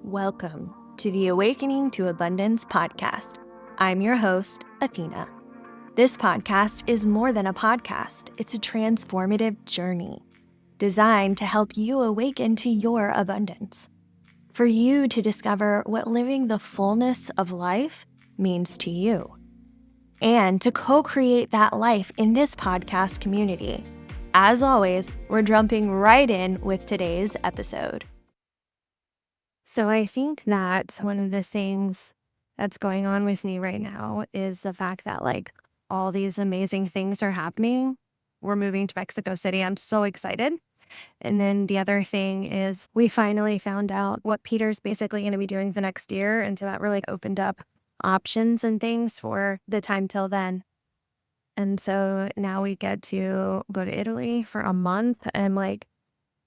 Welcome to the Awakening to Abundance podcast. I'm your host, Athena. This podcast is more than a podcast. It's a transformative journey designed to help you awaken to your abundance. For you to discover what living the fullness of life means to you. And to co-create that life in this podcast community. As always, we're jumping right in with today's episode. So I think that one of the things that's going on with me right now is the fact that all these amazing things are happening. We're moving to Mexico City. I'm so excited. And then the other thing is we finally found out what Peter's basically going to be doing the next year. And so that really opened up options and things for the time till then. And so now we get to go to Italy for a month and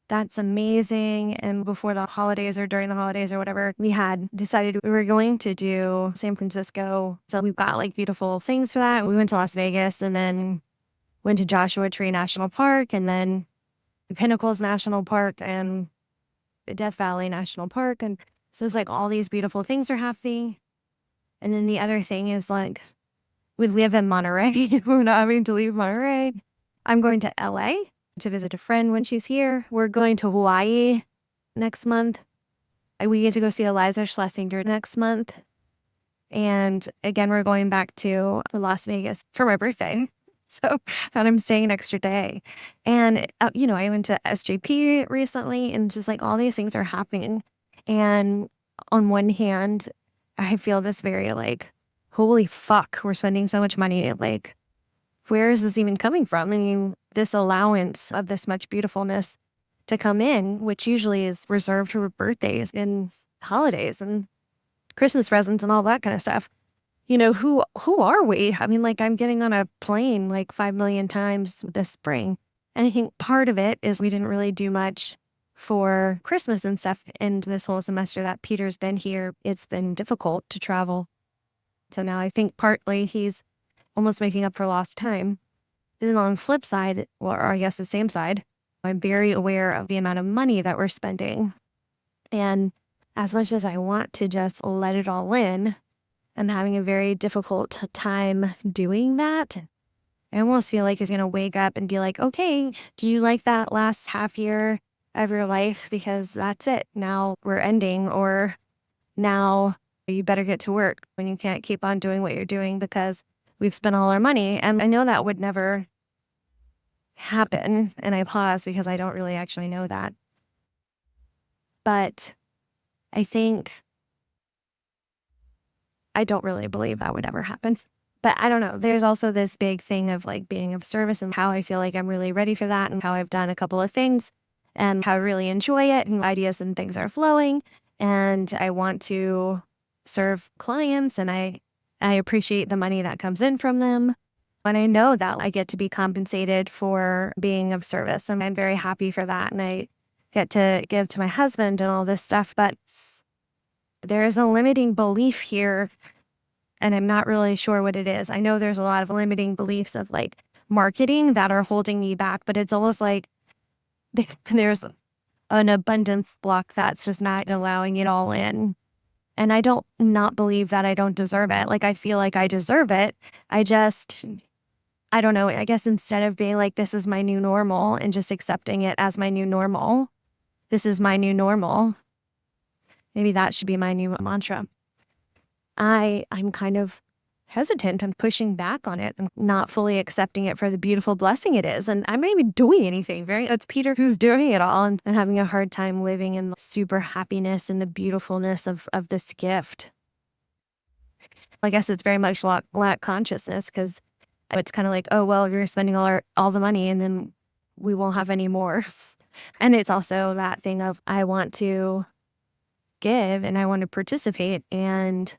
that's amazing. And before the holidays or during the holidays or whatever, we had decided we were going to do San Francisco. So we've got beautiful things for that. We went to Las Vegas and then went to Joshua Tree National Park and then Pinnacles National Park and Death Valley National Park. And so it's all these beautiful things are happening. And then the other thing is we live in Monterey. We're not having to leave Monterey. I'm going to LA to visit a friend when she's here. We're going to Hawaii next month. We get to go see Eliza Schlesinger next month. And again, we're going back to Las Vegas for my birthday. So, and I'm staying an extra day. And, I went to SJP recently and just all these things are happening. And on one hand, I feel this very holy fuck, we're spending so much money. Where is this even coming from? I mean, this allowance of this much beautifulness to come in, which usually is reserved for birthdays and holidays and Christmas presents and all that kind of stuff. Who are we? I mean, I'm getting on a plane 5 million times this spring. And I think part of it is we didn't really do much for Christmas and stuff. And this whole semester that Peter's been here, it's been difficult to travel. So now I think partly he's almost making up for lost time. And then on the flip side, or I guess the same side, I'm very aware of the amount of money that we're spending. And as much as I want to just let it all in, I'm having a very difficult time doing that. I almost feel like he's going to wake up and be okay, do you like that last half year of your life? Because that's it. Now we're ending, or now you better get to work when you can't keep on doing what you're doing because we've spent all our money. And I know that would never happen. And I pause because I don't really actually know that. But I think I don't really believe that would ever happen. But I don't know. There's also this big thing of being of service and how I feel I'm really ready for that and how I've done a couple of things and how I really enjoy it and ideas and things are flowing. And I want to serve clients and I appreciate the money that comes in from them. And I know that I get to be compensated for being of service. And I'm very happy for that. And I get to give to my husband and all this stuff. But there is a limiting belief here. And I'm not really sure what it is. I know there's a lot of limiting beliefs of marketing that are holding me back. But it's almost there's an abundance block that's just not allowing it all in. And I don't not believe that I don't deserve it. I feel I deserve it. I don't know. I guess instead of being this is my new normal and just accepting it as my new normal, this is my new normal. Maybe that should be my new mantra. I'm kind of hesitant and pushing back on it and not fully accepting it for the beautiful blessing it is. And I'm not even doing anything. It's Peter who's doing it all and having a hard time living in the super happiness and the beautifulness of this gift. I guess it's very much lack consciousness because it's kind of oh, well, you're spending all the money and then we won't have any more. And it's also that thing of I want to give and I want to participate and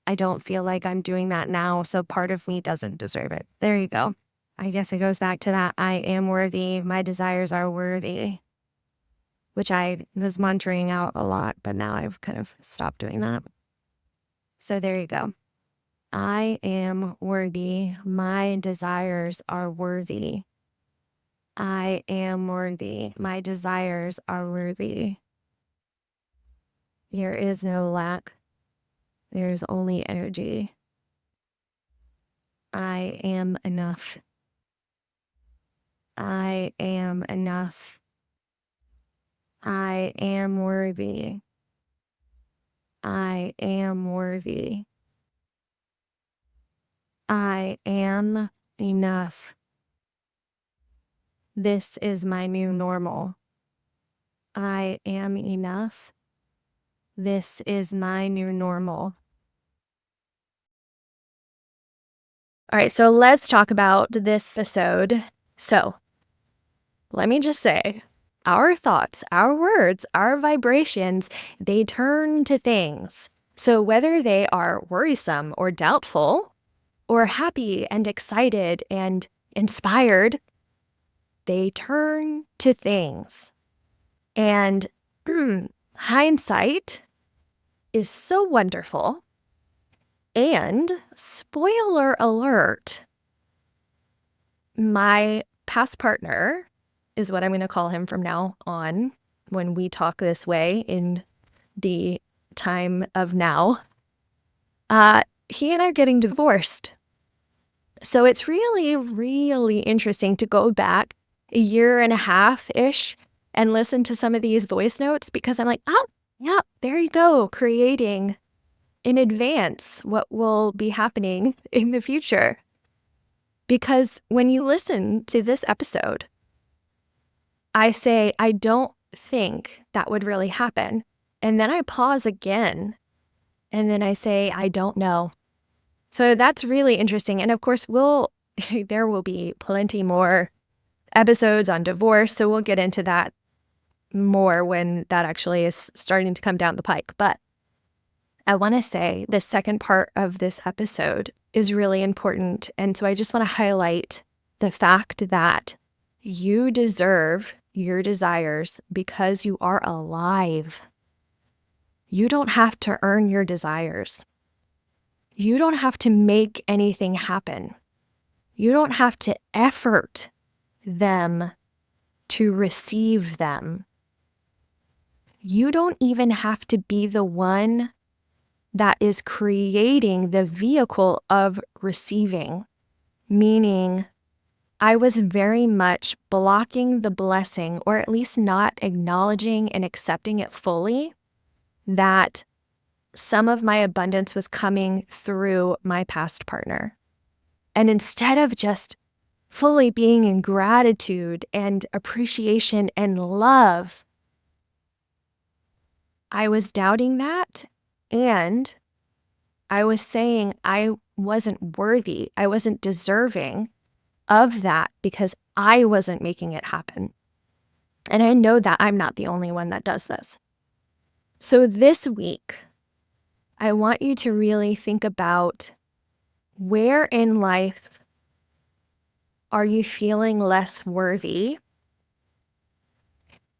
I don't feel I'm doing that now, so part of me doesn't deserve it. There you go. I guess it goes back to that I am worthy, my desires are worthy, which I was mantring out a lot, but now I've kind of stopped doing that. So there you go. I am worthy, my desires are worthy. I am worthy, my desires are worthy. There is no lack. There's only energy. I am enough. I am enough. I am worthy. I am worthy. I am enough. This is my new normal. I am enough. This is my new normal. All right, so let's talk about this episode. So, let me just say, our thoughts, our words, our vibrations, they turn to things. So whether they are worrisome or doubtful, or happy and excited and inspired, they turn to things. And hindsight is so wonderful. And spoiler alert, my past partner is what I'm going to call him from now on when we talk this way in the time of now. He and I are getting divorced. So it's really, really interesting to go back a year and a half-ish and listen to some of these voice notes because I'm like, oh, yeah, there you go, creating in advance what will be happening in the future. Because when you listen to this episode, I say, I don't think that would really happen. And then I pause again, and then I say, I don't know. So that's really interesting. And of course, there will be plenty more episodes on divorce, so we'll get into that more when that actually is starting to come down the pike. But I want to say the second part of this episode is really important. And so I just want to highlight the fact that you deserve your desires because you are alive. You don't have to earn your desires. You don't have to make anything happen. You don't have to effort them to receive them. You don't even have to be the one that is creating the vehicle of receiving, meaning I was very much blocking the blessing, or at least not acknowledging and accepting it fully, that some of my abundance was coming through my past partner. And instead of just fully being in gratitude and appreciation and love, I was doubting that, and I was saying I wasn't worthy, I wasn't deserving of that because I wasn't making it happen. And I know that I'm not the only one that does this. So this week, I want you to really think about where in life are you feeling less worthy,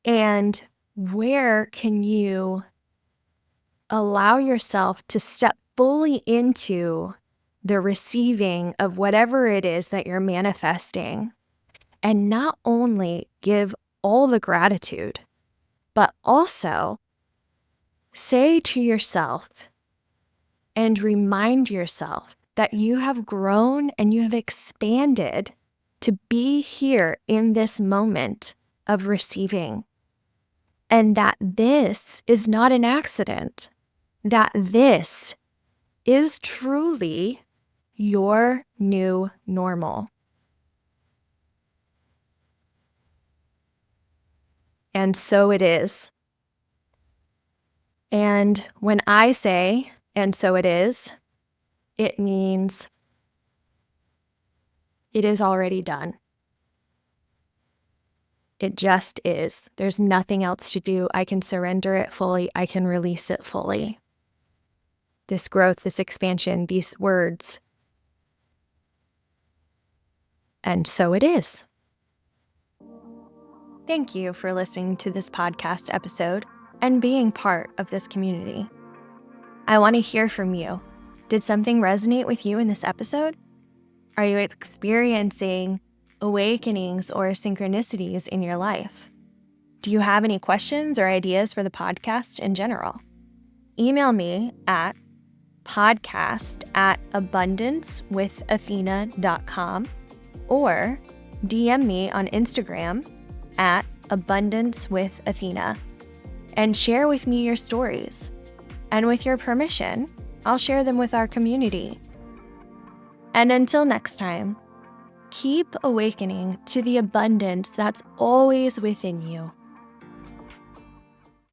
and where can you allow yourself to step fully into the receiving of whatever it is that you're manifesting, and not only give all the gratitude, but also say to yourself and remind yourself that you have grown and you have expanded to be here in this moment of receiving, and that this is not an accident, that this is truly your new normal. And so it is. And when I say, and so it is, it means it is already done. It just is. There's nothing else to do. I can surrender it fully. I can release it fully. This growth, this expansion, these words. And so it is. Thank you for listening to this podcast episode and being part of this community. I want to hear from you. Did something resonate with you in this episode? Are you experiencing awakenings or synchronicities in your life? Do you have any questions or ideas for the podcast in general? email me at podcast@abundancewithathena.com or DM me on Instagram at abundancewithathena and share with me your stories. And with your permission, I'll share them with our community. And until next time, keep awakening to the abundance that's always within you.